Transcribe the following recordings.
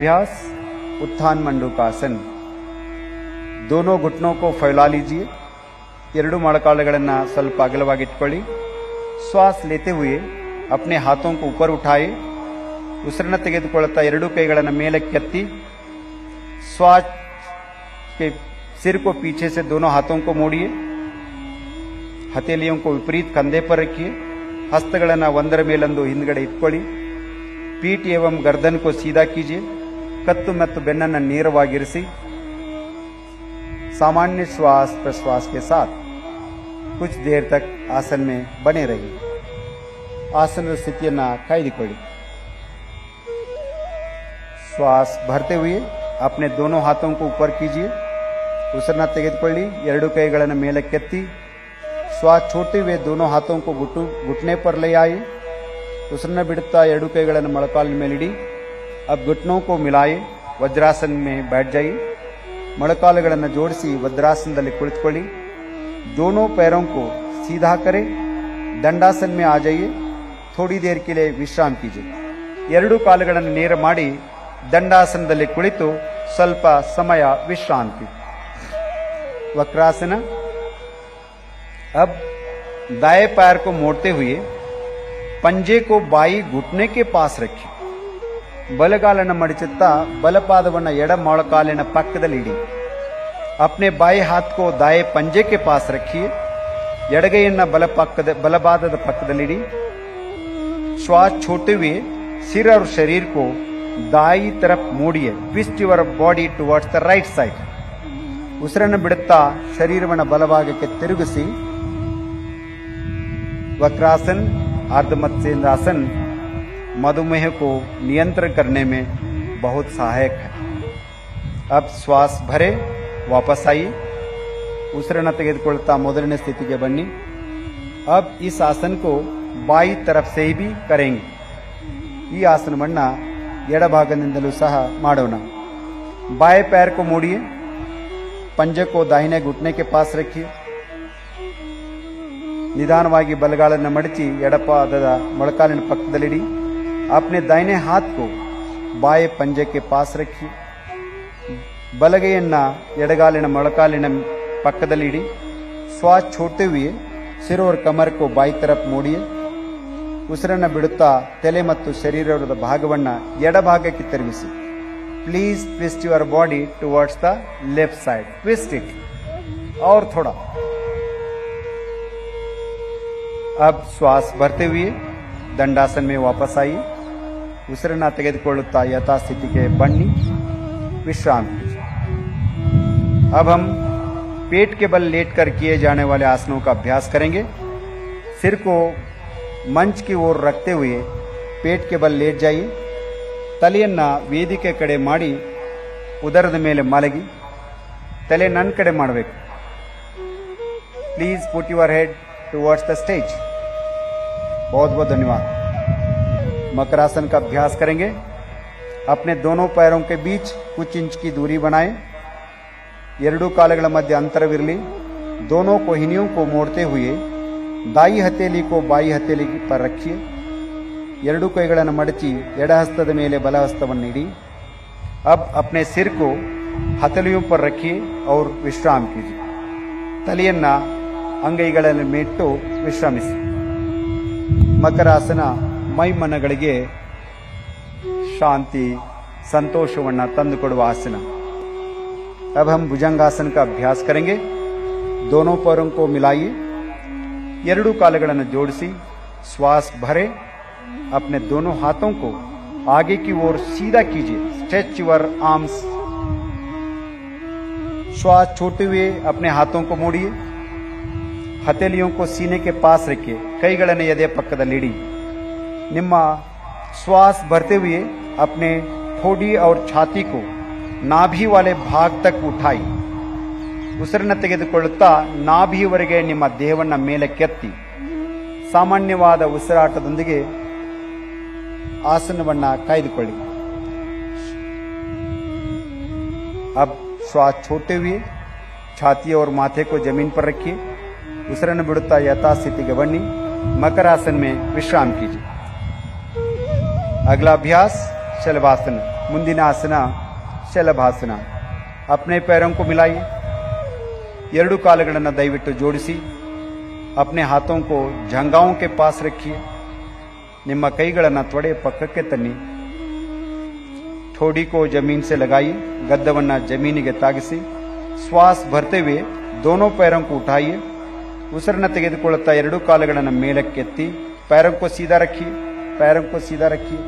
अभ्यास उत्थान मंडूकासन। दोनों घुटनों को फैला लीजिए। ಎರಡು ಮೊಳಕಾಲುಗಳನ್ನು ಸ್ವಲ್ಪ ಅಗಲವಾಗಿ ಇಟ್ಕೊಳ್ಳಿ। ಶ್ವಾಸ लेते हुए अपने हाथों को ऊपर उठाए। ಉಸಿರನ್ನು ತೆಗೆದುಕೊಳ್ಳುತ್ತಾ ಎರಡು ಕೈಗಳನ್ನು ಮೇಲಕ್ಕೆತ್ತಿ श्वास के सिर को पीछे से दोनों हाथों को मोड़िए। हथेलियों को विपरीत कंधे पर रखिए। हस्तಗಳನ್ನು ಒಂದರ ಮೇಲೊಂದು ಹಿಂದ್ಗಡೆ ಇಟ್ಕೊಳ್ಳಿ। पीठ एवं गर्दन को सीधा कीजिए। कत्तु ಮತ್ತು ಬೆನ್ನನ್ನು ನೇರವಾಗಿರಿಸಿ। सामान्य श्वास प्रश्वास के साथ कुछ देर तक आसन में बने रहिए। आसन स्थितिಯನ್ನು ಕಾಯ್ದುಕೊಳ್ಳಿ। श्वास भरते हुए अपने दोनों हाथों को ऊपर कीजिए। ಉಸಿರನ್ನು ತೆಗೆದುಕೊಳ್ಳಿ। ಎರಡು ಕೈಗಳನ್ನು ಮೇಲಕ್ಕೆತ್ತಿ श्वास छोड़ते हुए दोनों हाथों को घुटने पर ले आए। ಉಸಿರನ್ನು ಬಿಡುತ್ತಾ ಎರಡು ಕೈಗಳನ್ನು ಮೊಳಕಾಲಿನ ಮೇಲಿಡಿ। अब घुटनों को मिलाए वज्रासन में बैठ जाइए। ಮೊಳಕಾಲುಗಳನ್ನು ಜೋಡಿಸಿ वज्रासनದಲ್ಲಿ ಕುಳಿತುಕೊಳ್ಳಿ। दोनों पैरों को सीधा करें। दंडासन में आ जाइए। थोड़ी देर के लिए विश्राम कीजिए। ಎರಡು ಕಾಲುಗಳನ್ನು ನೇರ ಮಾಡಿ ದಂಡಾಸನದಲ್ಲಿ ಕುಳಿತು ಸ್ವಲ್ಪ ಸಮಯ ವಿಶ್ರಾಂತಿ। वक्रासन। अब दाएं पैर को मोड़ते हुए पंजे को बाई घुटने के पास रखिए। ಬಲಗಾಲನ್ನು ಮಡಚುತ್ತಾ ಬಲಪಾದವನ್ನು ಎಡ ಮೊಳಕಾಲಿನ ಪಕ್ಕದಲ್ಲಿ ಇಡಿ। अपने बाएं हाथ को दाएं पंजे के पास रखिए। ಎಡಗೈಯನ್ನು ಬಲಪಾದದ ಪಕ್ಕದಲ್ಲಿ श्वास छोड़ते हुए सिर और शरीर को दाई तरफ मोड़िए। Twist your body towards the right side. ಉಸಿರನ್ನು ಬಿಡುತ್ತಾ ಶರೀರವನ್ನು ಬಲಭಾಗಕ್ಕೆ ತಿರುಗಿಸಿ। वक्रासन अर्धमत्स्येंद्रासन मधुमेह को नियंत्रण करने में बहुत सहायक है। अब श्वास भरे वापस आइए। ಉಸಿರನ್ನು ತೆಗೆದುಕೊಳ್ಳುತ್ತಾ ಮೊದಲನೇ ಸ್ಥಿತಿಗೆ ಬನ್ನಿ। अब इस आसन को बाई तरफ से भी करेंगे। ಈ ಆಸನವನ್ನು ಎಡಭಾಗದಿಂದಲೂ ಸಹ ಮಾಡೋಣ। बाएं पैर को मोड़िए। पंजे को दाहिने घुटने के पास रखिए। निदानವಾಗಿ ಬಲಗಾಲನ್ನು ಮಡಚಿ ಎಡಪಾದದ ಮೊಳಕಾಲಿನ ಪಕ್ಕದಲ್ಲಿಡಿ। अपने दाहिने हाथ को बाएं पंजे के पास रखिए। ಬಲಗೈಯನ್ನು ಎಡಗಾಲಿನ ಮೊಳಕಾಲಿನ ಪಕ್ಕದಲ್ಲಿಡಿ। श्वास छोड़ते हुए सिर और कमर को बाई तरफ मोड़िए। ಉಸಿರನ್ನು ಬಿಡುತ್ತಾ ತಲೆ ಮತ್ತು ಶರೀರದ ಭಾಗವನ್ನು ಎಡಭಾಗಕ್ಕೆ ತಿರುಗಿಸಿ। Please twist your body towards the left side. Twist it और थोड़ा। अब श्वास भरते हुए दंडासन में वापस आइए। ಉಸಿರನ್ನು ತೆಗೆದುಕೊಳ್ಳುತ್ತಾ ಯಥಾಸ್ಥಿತಿಗೆ ಬನ್ನಿ। विश्राम कीजिए। अब हम पेट के बल लेटकर किए जाने वाले आसनों का अभ्यास करेंगे। सिर को मंच की ओर रखते हुए पेट के बल लेट जाइए। ತಲೆಯನ್ನು ವೇದಿಕೆ ಕಡೆ ಮಾಡಿ ಉದರದ ಮೇಲೆ ಮಲಗಿ ತಲೆ ನನ್ನ ಕಡೆ ಮಾಡಬೇಕು। Please put your head towards the stage. बहुत बहुत धन्यवाद। मकरासन का अभ्यास करेंगे। अपने दोनों पैरों के बीच कुछ इंच की दूरी बनाएं। ಎರಡು ಕಾಲುಗಳ ಮಧ್ಯೆ ಅಂತರವಿರಲಿ। दोनों कोहिनियों को मोड़ते हुए दाई हथेली को बाई हथेली पर रखिए। ಎರಡು ಕೈಗಳನ್ನು ಮಡಚಿ ಎಡ ಹಸ್ತದ ಮೇಲೆ ಬಲ ಹಸ್ತವನ್ನು ಇಡಿ। अब अपने सिर को हथेलियों पर रखिए और विश्राम कीजिए। ತಲೆಯನ್ನು ಅಂಗೈಗಳಲ್ಲಿ ಮೇಟ್ಟು ವಿಶ್ರಮಿಸಿ। ಮಕರಾಸನ ಮೈಮನಗಳಿಗೆ ಶಾಂತಿ ಸಂತೋಷವನ್ನು ತಂದುಕೊಡುವ ಆಸನ। अब हम भुजंगासन का अभ्यास करेंगे। दोनों पैरों को मिलाइए। ಎರಡು ಕಾಲುಗಳನ್ನು ಜೋಡಿಸಿ श्वास भरे। अपने दोनों हाथों को आगे की ओर सीधा कीजिए। Stretch your arms. श्वास छोड़ते हुए अपने हाथों को मोड़िए। हथेलियों को सीने के पास रखिए। ಕೈಗಳನ್ನು ಎದೆ ಪಕ್ಕದಲ್ಲಿಡಿ। ನಿಮ್ಮ श्वास भरते हुए अपने ठोड़ी और छाती को नाभि वाले भाग तक उठाई। ಉಸಿರನ್ನು ತೆಗೆದುಕೊಳ್ಳುತ್ತಾ ನಾಭಿಯವರೆಗೆ ನಿಮ್ಮ ದೇಹವನ್ನು ಮೇಲಕ್ಕೆತ್ತಿ ಸಾಮಾನ್ಯವಾದ ಉಸಿರಾಟದೊಂದಿಗೆ ಆಸನವನ್ನು ಕಾಯ್ದುಕೊಳ್ಳಿ। अब श्वास छोड़ते हुए छाती और माथे को जमीन पर रखिए। ಉಸಿರನ್ನು ಬಿಡುತ್ತಾ ಯಥಾಸ್ಥಿತಿಗೆ ಬನ್ನಿ। मकरासन में विश्राम कीजिए। अगला अभ्यास शलभासन। ಮುಂದಿನ ಆಸನ ಶಲಭಾಸನ. अपने पैरों को मिलाइए, ಎರಡು ಕಾಲುಗಳನ್ನು ದಯವಿಟ್ಟು ಜೋಡಿಸಿ. अपने हाथों को जंघाओं के पास रखिए, ನಿಮ್ಮ ಕೈಗಳನ್ನು ತೊಡೆ ಪಕ್ಕಕ್ಕೆ ತನ್ನಿ. ठोड़ी को जमीन से लगाइए, गद्दवನ್ನ ಜಮೀನಿಗೆ ತಾಗಿಸಿ. श्वास भरते हुए दोनों पैरों को उठाइए, ಉಸಿರನ್ನ ತೆಗೆದುಕೊಳ್ಳುತ್ತಾ ಎರಡು ಕಾಲುಗಳನ್ನು ಮೇಲಕ್ಕೆತ್ತಿ. पैरों को सीधा रखिए, पैरों को सीधा रखिए.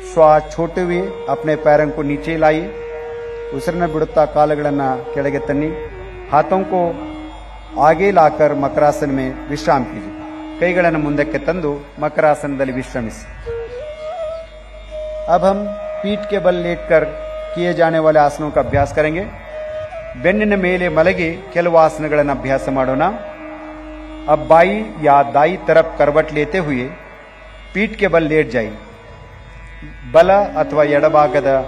श्वास छोड़ते हुए अपने पैरों को नीचे लाइए, ಉಸಿರನ್ನ ಬಿಡುತ್ತಾ ಕಾಲುಗಳನ್ನು ಕೆಳಗೆ ತನ್ನಿ. हाथों को आगे लाकर मकरासन में विश्राम कीजिए, ಕೈಗಳನ್ನು ಮುಂದಕ್ಕೆ ತಂದು ಮಕರಾಸನದಲ್ಲಿ ವಿಶ್ರಮಿಸಿ. अब हम पीठ के बल लेटकर किए जाने वाले आसनों का अभ्यास करेंगे. ಬೆನ್ನಿನ ಮೇಲೆ ಮಲಗಿ ಕೆಲವು ಆಸನಗಳನ್ನು ಅಭ್ಯಾಸ ಮಾಡೋಣ. अब बाई या दाई तरफ करवट लेते हुए पीठ के बल लेट जाइए. ಬಲ ಅಥವಾ ಎಡಭಾಗದ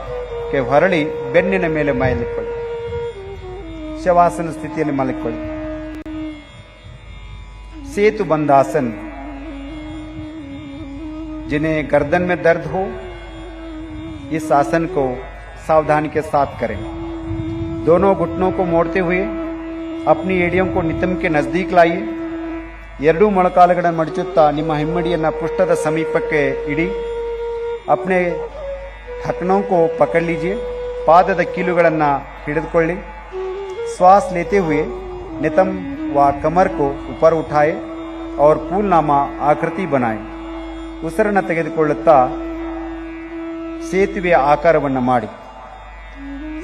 ಕೆ ಹೊರಳಿ ಬೆನ್ನಿನ ಮೇಲೆ ಮಲಗಿಕೊಳ್ಳಿ. ಶವಾಸನ ಸ್ಥಿತಿಯಲ್ಲಿ ಮಲಗಿಕೊಳ್ಳಿ. सेतु बंधासन, जिन्हें गर्दन में दर्द हो इस आसन को सावधानी के साथ करें. दोनों घुटनों को मोड़ते हुए अपनी एडियों को नितंब के नजदीक लाइए. ಎರಡೂ ಮೊಳಕಾಲುಗಳನ್ನು ಮಡಚುತ್ತಾ ನಿಮ್ಮ ಹಿಮ್ಮಡಿಯನ್ನು ಪೃಷ್ಠದ ಸಮೀಪಕ್ಕೆ ಇಡಿ. अपने ढकनों को पकड़ लीजिए, ಪಾದದ ಕೀಲುಗಳನ್ನು ಹಿಡಿದುಕೊಳ್ಳಿ. श्वास लेते हुए नितंब व कमर को ऊपर उठाए और फूलनामा आकृति बनाए. ಉಸಿರನ್ನು ತೆಗೆದುಕೊಳ್ಳುತ್ತಾ ಸೇತುವೆಯ ಆಕಾರವನ್ನು ಮಾಡಿ.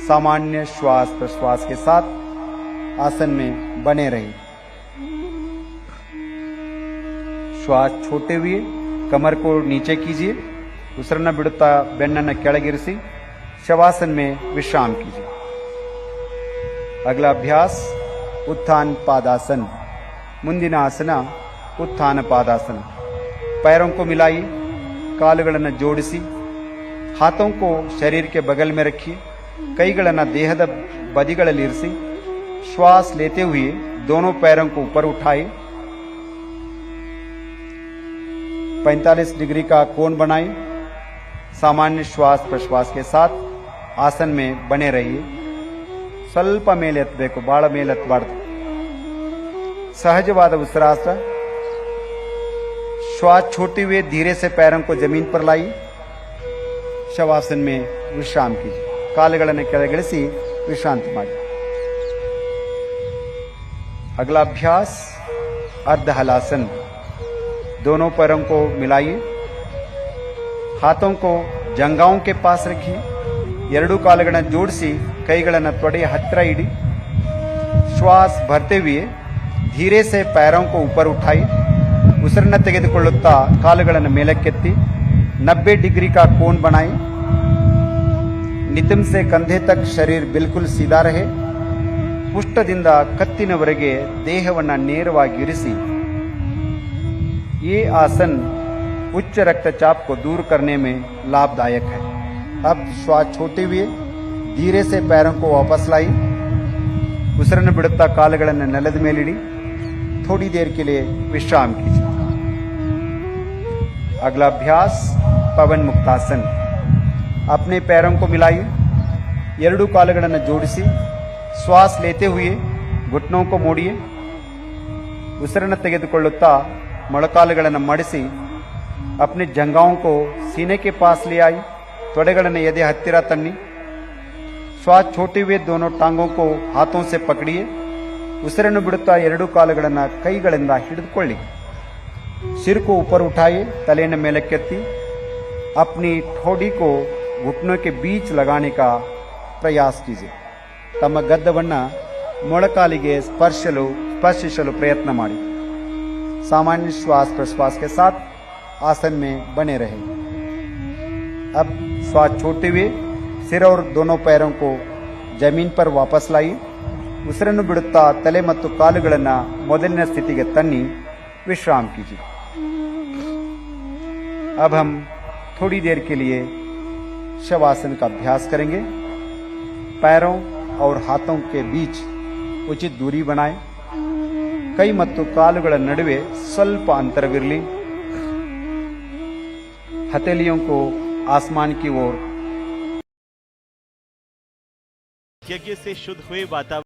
सामान्य श्वास प्रश्वास के साथ आसन में बने रहिए. श्वास छोड़ते हुए कमर को नीचे कीजिए, ಉಸಿರನ್ನು ಬಿಡುತ್ತಾ ಬೆನ್ನನ್ನು ಕೆಳಗಿರಿಸಿ ಶವಾसन में विश्राम कीजिए. अगला अभ्यास उत्थान पादासन. ಮುಂದಿನ ಆಸನ उत्थान पादासन. पैरों को मिलाइए, ಕಾಲುಗಳನ್ನು ಜೋಡಿಸಿ. हाथों को शरीर के बगल में रखिए, ಕೈಗಳನ್ನು ದೇಹದ ಬದಿಗಳಲ್ಲಿ ಇರಿಸಿ. श्वास लेते हुए दोनों पैरों को ऊपर उठाए. 45 डिग्री का कोण बनाएं. सामान्य श्वास प्रश्वास के साथ आसन में बने रहिए. ಸ್ವಲ್ಪ ಮೇಲೆ ಎತ್ತಬೇಕು, ಬಹಳ ಮೇಲೆ ಎತ್ತಬಾರ್ದು. सहजवाद उसिरासन. श्वास छोड़ते हुए धीरे से पैरों को जमीन पर लाइए. शवासन में विश्राम कीजिए. ಕಾಲುಗಳನ್ನು ಕೆಳಗಿಳಿಸಿ ವಿಶ್ರಾಂತಿ ಮಾಡಿ. अगला अभ्यास अर्ध हलासन. दोनों पैरों को मिलाइए, हाथों को जंघाओं के पास रखिए. ಎರಡೂ ಕಾಲುಗಳನ್ನು ಜೋಡಿಸಿ ಕೈಗಳನ್ನು ತೊಡೆಯ ಹತ್ತಿರ ಇಡಿ. श्वास भरते हुए धीरे से पैरों को ऊपर उठाइए. ಉಸಿರನ್ನು ತೆಗೆದುಕೊಳ್ಳುತ್ತಾ ಕಾಲುಗಳನ್ನು ಮೇಲಕ್ಕೆತ್ತಿ. 90 डिग्री का कोण बनाएं. नितंब से कंधे तक शरीर बिल्कुल सीधा रहे. ಪುಷ್ಟದಿಂದ ಕತ್ತಿನವರೆಗೆ ದೇಹವನ್ನು ನೇರವಾಗಿ ಇರಿಸಿ. ये आसन उच्च रक्तचाप को दूर करने में लाभदायक है. अब श्वास छोड़ते हुए धीरे से पैरों को वापस लाई. ಉಸಿರನ್ನು ಬಿಡುತ್ತಾ ಕಾಲುಗಳನ್ನು ನೆಲದ ಮೇಲಿಡಿ. थोड़ी देर के लिए विश्राम कीजिए. अगला अभ्यास पवन मुक्तासन. अपने पैरों को मिलाइए, ಎರಡೂ ಕಾಲುಗಳನ್ನು ಜೋಡಿಸಿ. श्वास लेते हुए घुटनों को मोड़िए. ಉಸಿರನ್ನು ತೆಗೆದುಕೊಳ್ಳುತ್ತಾ ಮೊಳಕಾಲುಗಳನ್ನು ಮಡಿಸಿ. अपने जंघाओं को सीने के पास ले आई. ತೊಡೆಗಳನ್ನು ಎದೆ ಹತ್ತಿರ ತನ್ನಿ. श्वास छोड़ते हुए दोनों टांगों को हाथों से पकड़िए. ಉಸಿರನ್ನು ಬಿಡುತ್ತಾ ಎರಡೂ ಕಾಲುಗಳನ್ನು ಕೈಗಳಿಂದ ಹಿಡಿದುಕೊಳ್ಳಿ. सिर को ऊपर उठाइए, तलेಯನ್ನು ಮೇಲಕ್ಕೆತ್ತಿ. अपनी ठोड़ी को घुटनों के बीच लगाने का प्रयास कीजिए. ತಮ್ಮ ಗದ್ದವನ್ನು ಮೊಳಕಾಲಿಗೆ ಸ್ಪರ್ಶಿಸಲು ಪ್ರಯತ್ನ ಮಾಡಿ. सामान्य श्वास प्रश्वास के साथ आसन में बने रहे. अब श्वास छोड़ते हुए सिर और दोनों पैरों को जमीन पर वापस लाइए. ಉಸಿರನ್ನು ಬಿಡುತ್ತಾ ತಲೆ ಮತ್ತು ಕಾಲುಗಳನ್ನು ಮೊದಲಿನ ಸ್ಥಿತಿಗೆ ತನ್ನಿ विश्राम कीजिए. अब हम थोड़ी देर के लिए शवासन का अभ्यास करेंगे. पैरों और हाथों के बीच उचित दूरी बनाएं. ಕೈ ಮತ್ತು ಕಾಲುಗಳ ನಡುವೆ ಸ್ವಲ್ಪ ಅಂತರವಿರಲಿ. हथेलियों को आसमान की ओर। यज्ञ से शुद्ध हुए वातावरण